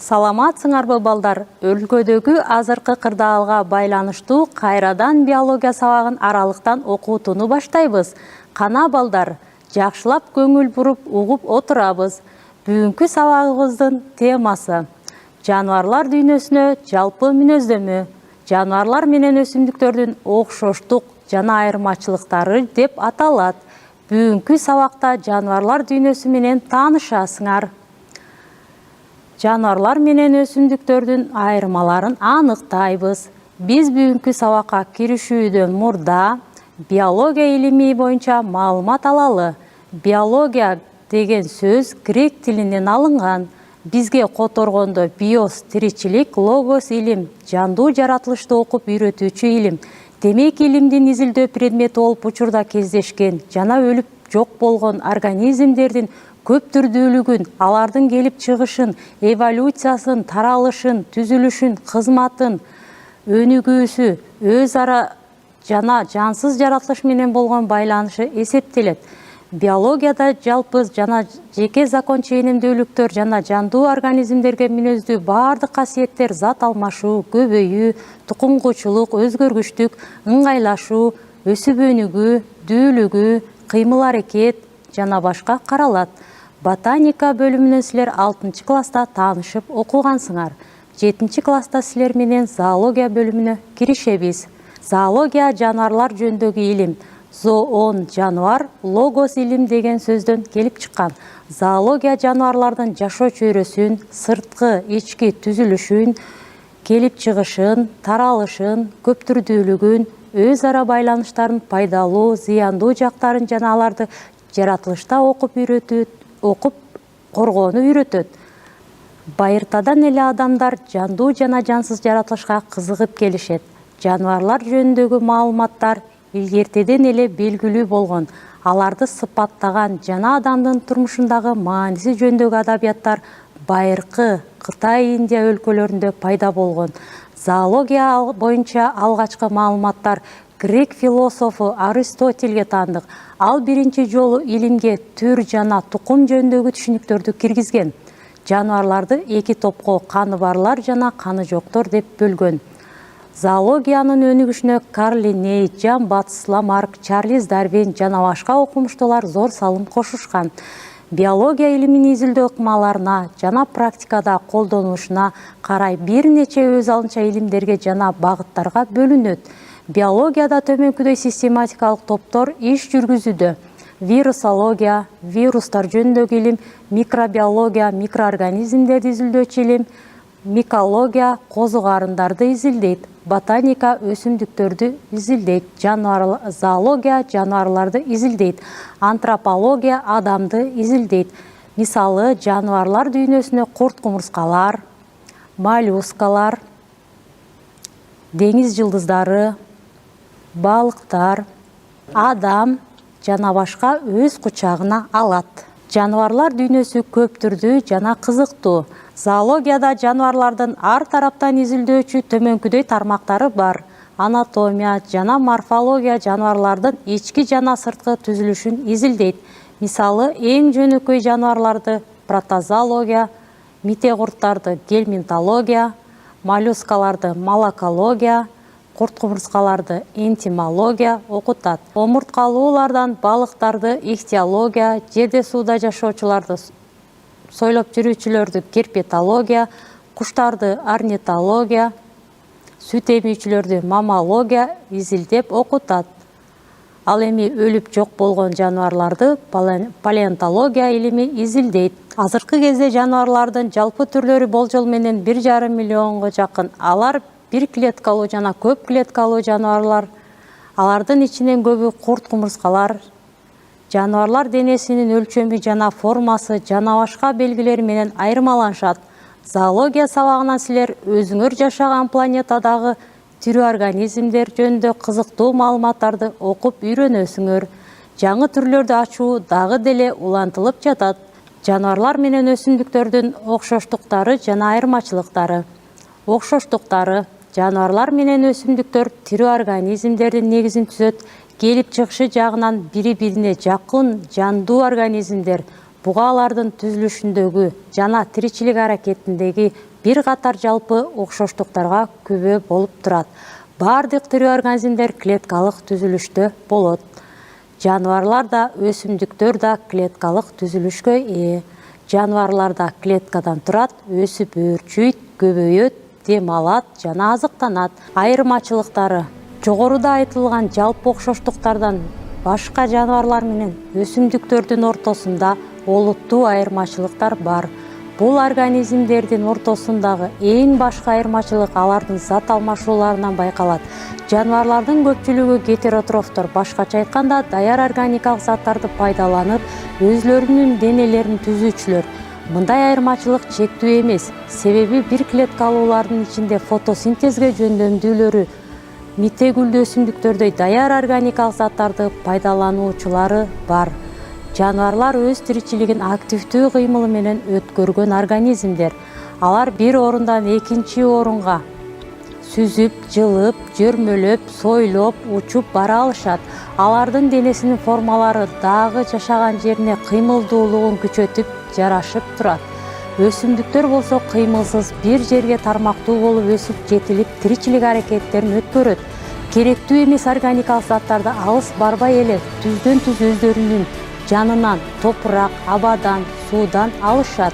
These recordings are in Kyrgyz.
Саламатсыңарбы балдар, өлкөдөгү азыркы кырдаалга байланыштуу кайрадан биология сабагын аралыктан окутууну баштайбыз. Кана балдар, жакшылап көңүл буруп угуп отурабыз. Бүгүнкү сабагыбыздын темасы жаныбарлар дүйнөсүнө жалпы мүнөздөмө. Жаныбарлар менен өсүмдүктөрдүн окшоштук жана айырмачылыктары деп аталат. Бүгүнкү сабакта жаныбарлар дүйнөсү менен таанышасыңар. Жаныбарлар менен өсүмдүктөрдүн айырмаларын аныктайбыз. Биз бүгүнкү сабакка киришүүдөн мурда биология илими боюнча маалымат алалы. Биология деген сөз грек тилинен алынган. Бизге которгондо биос тиричилик, логос илим, жандуу жаратылышты окуп үйрөтүүчү илим. Демек илимдин изилдөө предмети болуп учурда кездешкен жана өлүп жок болгон организмдердин көп түрдүүлүгүн, алардын келип чыгышын, эволюциясын, таралышын, түзүлүшүн, кызматын, өнүгүүсү, өз ара жана жансыз жаратылыш менен болгон байланышы эсептелет. Биологияда жалпы жана жеке закон ченемдүүлүктөр жана жандуу организмдерге мүнөздүү баардык касиеттер зат алмашуу, көбөйүү, тукумгучулук, өзгөргүчтүк, ыңгайлашуу, өсүп өнүгүү, дүүлүгүү, кыймыл-аракет жана башка каралат. Ботаника бөлүмүнөн силер 6 класста таанышып окугансыңар. 7 класста силер менен зоология бөлүмүнө киришебиз. Зоология жаныбарлар жөнүндөгү илим. Зоон жаныбар, логос илим деген сөздөн келип чыккан. Зоология жаныбарлардын жашоо чөйрөсүн, сырткы, ички түзүлүшүн, келип чыгышын, таралышын, көп түрдүүлүгүн, өз ара байланыштарын, пайдалуу, зыяндуу жактарын жана аларды жаратылышта окуп коргоону үйрөтөт. Байыртадан эле адамдар жандуу жана жансыз жаратылышка кызыгып келишет. Жаныбарлар жөнүндөгү маалыматтар илгертеден эле белгилүү болгон. Аларды сыпаттаган жана адамдын турмушундагы мааниси жөнүндөгү адабияттар байыркы Кытай, Индия өлкөлөрүндө пайда болгон. Зоология боюнча алгачкы маалыматтар грек философу Аристотельге таандык. Ал биринчи жолу илимге түр жана тукум жөнүндөгү түшүнүктөрдү киргизген. Жаныбарларды 2 топко каны барлар жана каны жоктор деп бөлгөн. Зоологиянын өнүгүшүнө Карл Линней, Жан Батыс Ламарк, Чарльз Дарвин жана башка окумуштуулар зор салым кошушкан. Биология илимин изилдөө ыкмаларына жана практикада колдонулушуна карай бир нече өз алынча илимдерге жана багыттарга бөлүнөт. Биологияда төмөнкүдөй систематикалык топтор иш жүргүзүүдө. Вирусология, вирустар жөнүндөгү илим, микробиология, микроорганизмдерди изилдөөчү илим, микология козу карындарды изилдейт, ботаника өсүмдүктөрдү изилдейт, зоология жаныбарларды изилдейт, антропология адамды изилдейт. Мисалы, жаныбарлар дүйнөсүнө курт-кумурскалар, моллюскалар, деңиз жылдыздары, балыктар, адам жана башка өз кучагына алат. Жаныбарлар дүйнөсү көп түрдүү жана кызыктуу. Зоологияда жаныбарлардын ар тараптан изилдөөчү төмөнкүдөй тармактары бар. Анатомия жана морфология жаныбарлардын ички жана сырткы түзүлүшүн изилдейт. Мисалы, эң жөнөкөй жаныбарларды протозоология, метеокурттарды гельминтология, моллюскаларды малакология, курт-кумурскаларды энтомология окутат. Омурткалуулардан балыктарды ихтиология, жерде сууда жашоочуларды сойлоп жүрүүчүлөрдү герпетология, куштарды орнитология, сүт эмүүчүлөрдү маммология изилдеп окутат. Ал эми өлүп жок болгон жаныбарларды палеонтология илими изилдейт. Азыркы кезде жаныбарлардын жалпы түрлөрү болжол менен 1,5 миллионго жакын. Алар бир клеткалуу жана көп клеткалуу жаныбарлар. Алардын ичинен көбү курт-кумурскалар. Жаныбарлар денесинин өлчөмү жана формасы жана башка белгилери менен айырмаланышат. Зоология сабагынан силер өзүңөр жашаган планетадагы тирүү организмдер жөнүндө кызыктуу маалыматтарды окуп үйрөнөсүңөр. Жаңы түрлөрдү ачуу дагы деле улантылып жатат. Жаныбарлар менен өсүмдүктөрдүн окшоштуктары жана айырмачылыктары. Окшоштуктары: жаныбарлар менен өсүмдүктөр тирүү организмдердин негизин түзөт. Келип чыгышы жагынан бири-бирине жакын жандуу организмдер. Буга алардын түзүлүшүндөгү жана тиричилик аракетиндеги бир катар жалпы окшоштуктарга күбө болуп турат. Бардык тирүү организмдер клеткалык түзүлүштө болот. Жаныбарлар да, өсүмдүктөр да клеткалык түзүлүшкө ээ. Жаныбарлар да клеткадан турат, өсүп өөрчүйт, көбөйөт, дем алат жана азыктанат. Айырмачылыктары: жогоруда айтылган жалпы окшоштуктардан башка жаныбарлар менен өсүмдүктөрдүн ортосунда олуттуу айырмачылыктар бар. Бул организмдердин ортосундагы эң башкы айырмачылык алардын зат алмашууларынан байкалат. Жаныбарлардын көпчүлүгү гетеротрофтор, башкача айтканда, даяр органикалык заттарды пайдаланып, өзлөрүнүн денелерин түзүүчүлөр. Мындай айырмачылык чектүү эмес, себеби бир клеткалуулардын ичинде фотосинтезге жөндөмдүүлөрү митегүлдүү өсүмдүктөрдөй даяр органикалык заттарды пайдалануучулары бар. Жаныбарлар өз тиричилигин активдүү кыймылы менен өткөргөн организмдер. Алар бир орундан экинчи орунга сүзүп, жылып, жөрмөлөп, сойлоп, учуп бара алышат. Алардын денесинин формалары дагы жашаган жерине кыймылдуулугун күчөтүп, жарашып турат. Өсүмдүктөр болсо кыймылсыз бир жерге тармактуу болуп өсүп, жетилип, тиричилик аракеттерин өткөрөт. Керектүү эмес органикалык заттарды алыс барбай эле түздөн-түз өздөрүнүн жанынан, топурак, абадан, суудан алышат.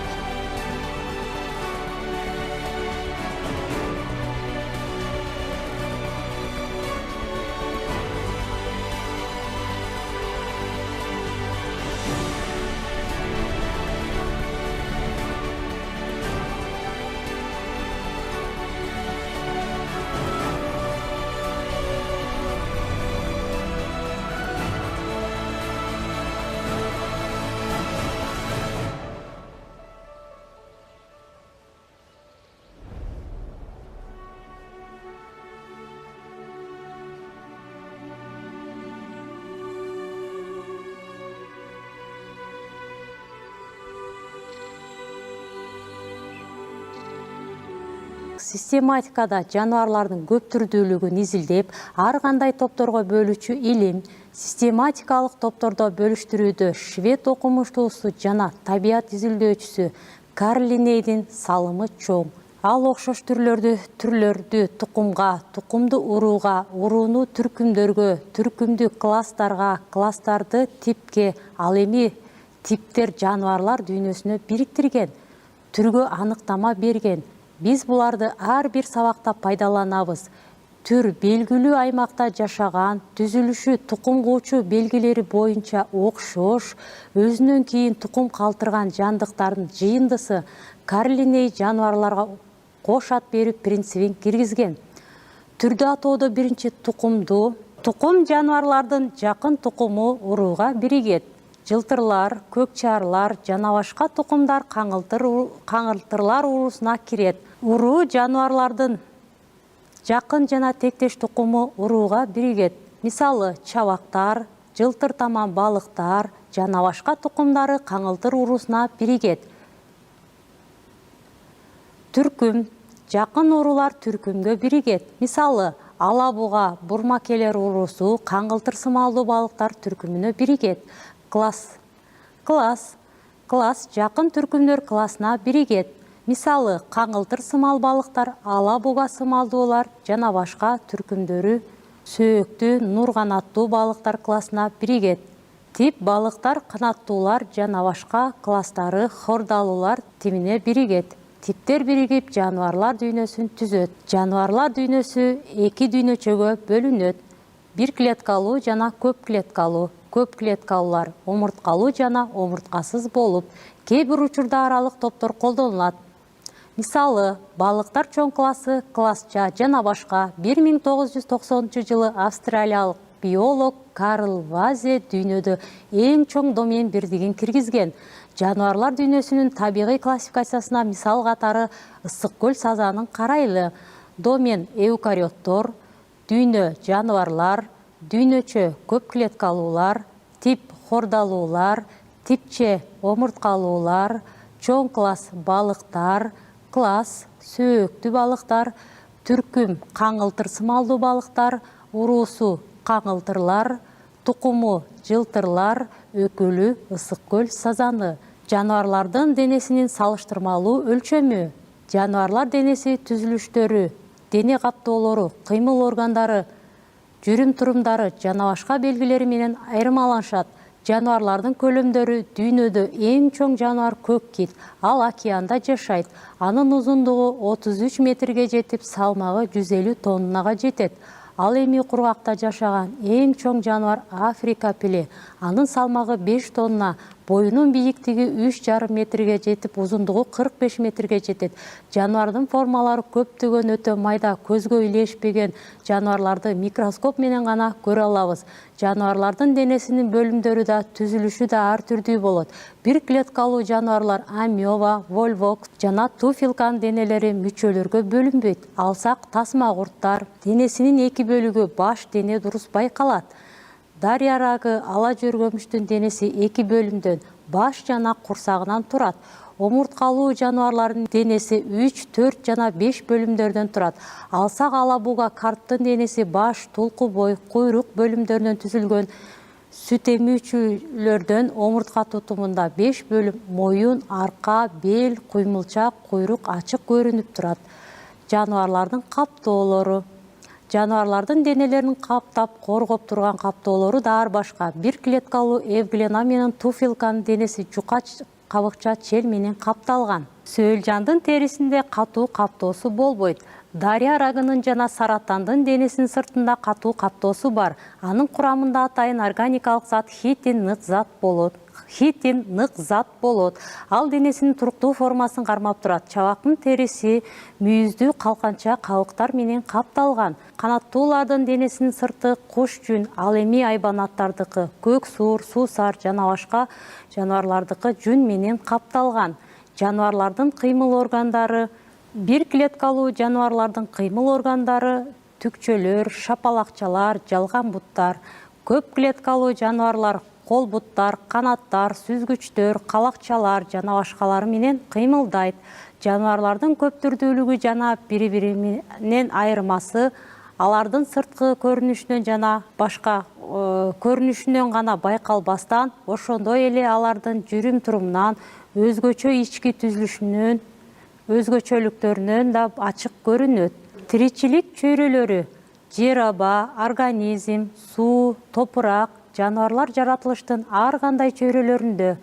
Систематикада жаныбарлардын көп түрдүүлүгүн изилдеп, ар кандай топторго бөлүүчү илим, систематикалык топтордо бөлүштүрүүдө швед окумуштуусу жана табият изилдөөчүсү Карл Линнейдин салымы чоң. Ал окшош түрлөрдү тукумга, тукумду урууга, урууну түркүмдөргө, түркүмдү класстарга, класстарды типке, ал эми типтер жаныбарлар дүйнөсүнө бириктирген, түргө аныктама берген. Биз буларды ар бир сабакта пайдаланабыз. Түр белгилүү аймакта жашаган, түзүлүшү тукум куучу белгилери боюнча окшош, өзүнөн кийин тукум калтырган жандыктардын жыйындысы. Карл Линней жаныбарларга кош ат берүү принцибин киргизген. Түрдү атоодо биринчи тукум жаныбарлардын жакын тукуму урууга биригет. Жылтырлар, көкчарлар жана башка тукумдар каңылтырлар уруусуна кирет. Уруу жаныбарлардын жакын жана тектеш тукуму урууга биригет. Мисалы, чабактар, жылтыр таман балыктар жана башка тукумдары каңылтыр уруусуна биригет. Түркүм, жакын уруулар түркүмгө биригет. Мисалы, алабуга, бурмакелер уруусу каңылтыр сымалдуу балыктар түркүмүнө биригет. Класс жакын түркүмдөр классына биригет. Мисалы, каңылтыр сымал балыктар, алабуга сымалдуулар жана башка түркүмдөрү сөөктүү, нурганаттуу балыктар классына биригет. Тип балыктар, канаттуулар жана башка класстары хордалуулар тибине биригет. Типтер биригип жаныбарлар дүйнөсүн түзөт. Жаныбарлар дүйнөсү эки дүйнөчөгө бөлүнөт. Бир клеткалуу жана көп клеткалуу. Көп клеткалуулар омурткалуу жана омурткасыз болуп, кээ бир учурда аралык топтор колдонулат. Мисалы, балыктар чоң классы, классча жана башка. 1990-жылы австралиялык биолог Карл Вазе дүйнөдө эң чоң домен бирдигин киргизген. Жаныбарлар дүйнөсүнүн табигый классификациясына мисал катары ысык көл сазанын карайлы. Домен эукариоттор, дүйнө жаныбарлар, дүйнөчө көп клеткалуулар, тип хордалуулар, типче омурткалуулар, чоң класс балыктар, класс сөөктүү балыктар, түркүм каңылтыр сымалдуу балыктар, уруусу каңылтырлар, тукуму жылтырлар, өкүлү ысык көл сазаны. Жаныбарлардын денесинин салыштырмалуу өлчөмү. Жануарлар денеси түзүлүштөрү, дене каптоолору, кыймыл органдары, жүрүм-турумдары жана башка белгилери менен айырмаланышат. Жануарлардын көлөмдөрү дүйнөдө эң чоң жануар көк кит. Ал океанда жашайт. Анын узундугу 33 метрге жетип, салмагы 150 тоннага жетет. Ал эми кургакта жашаган эң чоң жануар Африка пиле. Анын салмагы 5 тонна, боюнун бийиктиги 3,5 метрге жетип, узундугу 45 метрге жетет. Жануардын формалары көптөгөн өтө майда, көзгө илешпеген жануарларды микроскоп менен гана көрө алабыз. Жануарлардын денесинин бөлүмдөрү да, түзүлүшү да ар түрдүү болот. Бир клеткалуу жануарлар амеба, вольвок жана туфилканын денелери мүчөлөргө бөлүнбөйт. Алсак тасма курттар денесинин эки бөлүгү баш дене дурус байкалат. Дарья рагы ала жөргөмүштүн денеси эки бөлүмдөн, баш жана курсагынан турат. Омурткалуу жануарлардын денеси 3, 4 жана 5 бөлүмдөрдөн турат. Алсак алабуга карптын денеси баш, тулку бой, куйрук бөлүмдөрүнөн түзүлгөн. Сүт эмүүчүлөрдөн омуртка тутумунда 5 бөлүм, моюн, арка, бел, куймылчак, куйрук ачык көрүнүп турат. Жануарлардын каптоолору. Жануарлардын денелерин каптап, коргоп турган каптоолору да ар башка. Бир клеткалуу эвглена менен туфилканын денеси жука кабыкча чел менен капталган. Сөөлжандын терисинде катуу каптоосу болбойт. Дарья рагынын жана саратандын денесинин сыртында катуу каптоосу бар. Анын курамында атайын органикалык зат хитин нык зат болот. Ал денесинин туруктуу формасын кармап турат. Чабактын териси мүйүздүү калканча кабыктар менен капталган. Канаттуулардын денесинин сырты куш жүн, ал эми айбанаттардыкы көк суур, суусар жана башка жануарлардыкы жүн менен капталган. Жануарлардын кыймыл органдары. Бир клеткалуу жануарлардын кыймыл органдары түкчөлөр, шапалакчалар, жалган буттар. Көп клеткалуу жануарлар кол буттар, канаттар, сүзгүчтөр, калакчалар жана башкалары менен кыймылдайт. Жануарлардын көп түрдүүлүгү жана бири-бири менен айырмасы алардын сырткы көрүнүшүнөн жана башка көрүнүшүнөн гана байкалбастан, ошондой эле алардын жүрүм-турумунан, өзгөчө ички түзүлүшүнөн, өзгөчөлүктөрүнөн да ачык көрүнөт. Тиричилик чөйрөлөрү. Жер аба, организм, суу, топурак. Жануарлар жаратылыштын ар кандай чөйрөлөрүндө,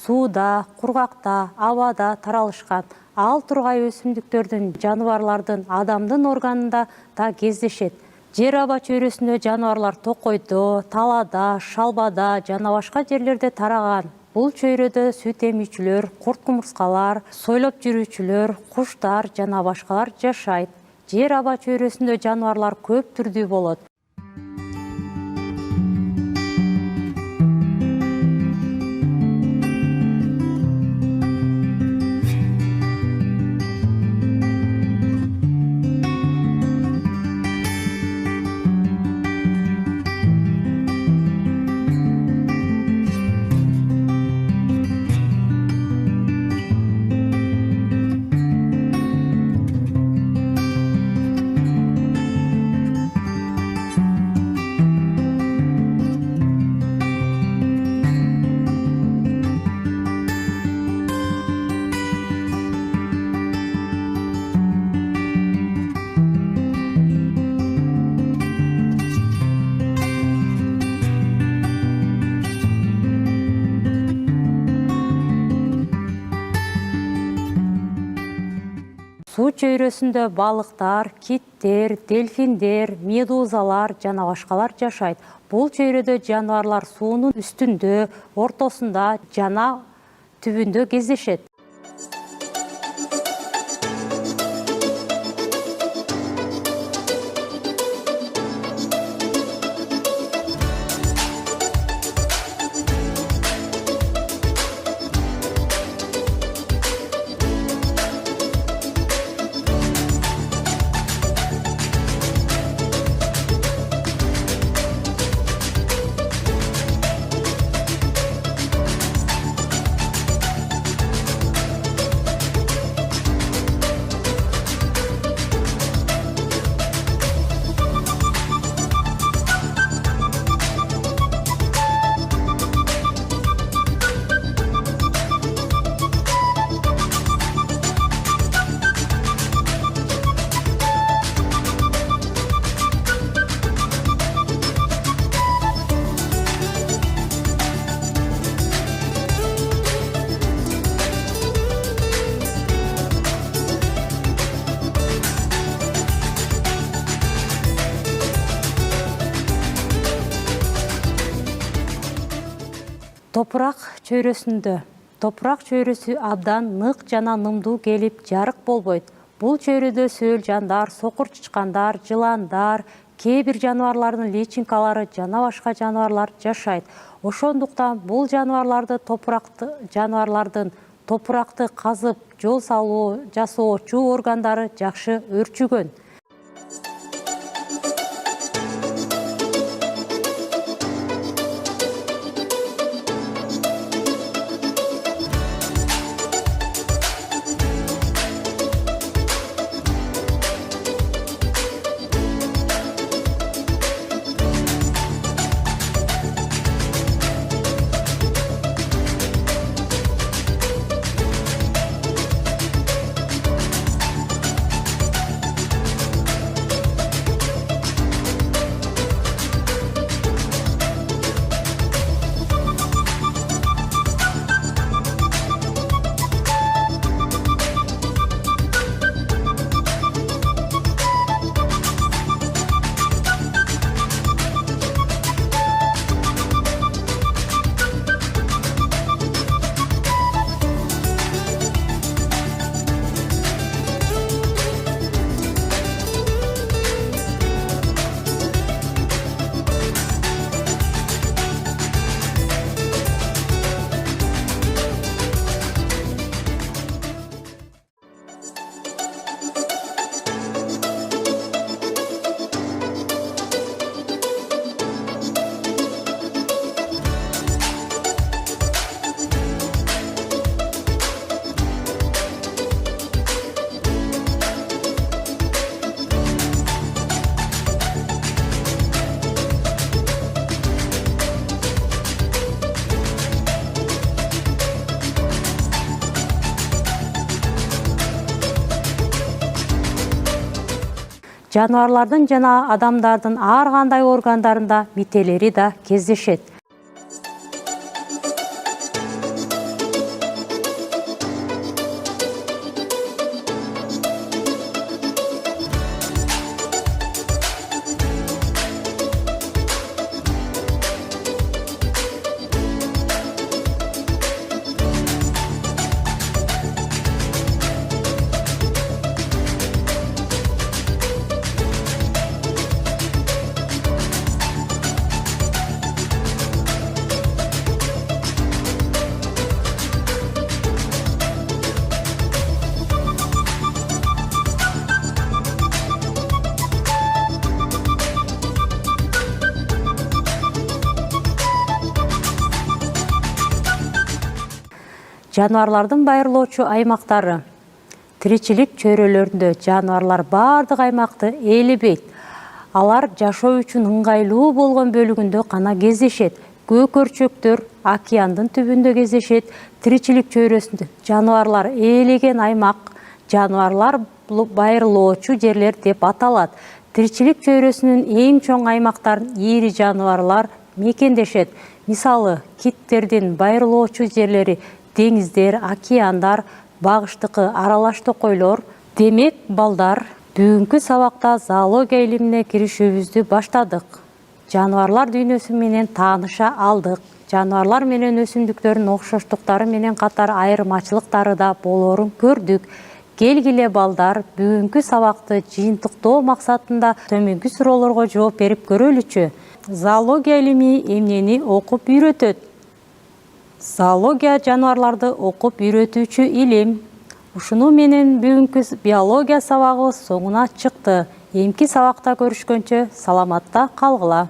сууда, кургакта, абада таралышкан. Ал тургай өсүмдүктөрдүн, жаныбарлардын, адамдын органында да кездешет. Жер аба чөйрөсүндө жануарлар токойдо, талаада, шалбада жана башка жерлерде тараган. Бул чөйрөдө сүт эмүүчүлөр, курт-кумурскалар, сойлоп жүрүүчүлөр, куштар жана башкалар жашайт. Жер аба чөйрөсүндө жануарлар көп түрдүү болот. Суу чөйрөсүндө балыктар, киттер, дельфиндер, медузалар жана башкалар жашайт. Бул чөйрөдө жануарлар суунун үстүндө, ортосунда жана түбүндө кездешет. Топурак чөйрөсүндө. Топурак чөйрөсү абдан нык жана нымдуу келип жарык болбойт. Бул чөйрөдө сөөл жандар, сокур чычкандар, жыландар, кээ бир жаныбарлардын личинкалары жана башка жаныбарлар жашайт. Ошондуктан бул жаныбарлардын топуракты казып жол салуу жасоочу органдары жакшы өрчүгөн. Жаныбарлардын жана адамдардын ар кандай органдарында мителери да кездешет. Жаныбарлардын байырлоочу аймактары. Тиричилик чөйрөлөрүндө жаныбарлар бардык аймакты ээлебейт. Алар жашоо үчүн ыңгайлуу болгон бөлүгүндө гана кездешет. Көкөрчөктөр океандын түбүндө кездешет. Тиричилик чөйрөсүндө жаныбарлар ээлеген аймак жаныбарлар байырлоочу жерлер деп аталат. Тиричилик чөйрөсүнүн эң чоң аймактарын ири жаныбарлар мекендешет. Мисалы, киттердин байырлоочу жерлери деңиздер, океандар, багыштыкы аралаш токойлор. Демек, балдар, бүгүнкү сабакта зоология илимине киришүүбүздү баштадык. Жаныбарлар дүйнөсү менен тааныша алдык. Жаныбарлар менен өсүмдүктөрдүн окшоштуктары менен катар айырмачылыктары да болоорун көрдүк. Келгиле балдар, бүгүнкү сабакты жыйынтыктоо максатында төмөнкү суроолорго жооп берип көрөлүчү. Зоология илими эмнени окуп үйрөтөт? Зоология жаныбарларды окуп үйрөтүүчү илим. Ушуну менен бүгүнкү биология сабагыбыз соңуна чыкты. Эмки сабакта көрүшкөнчө саламатта калгыла.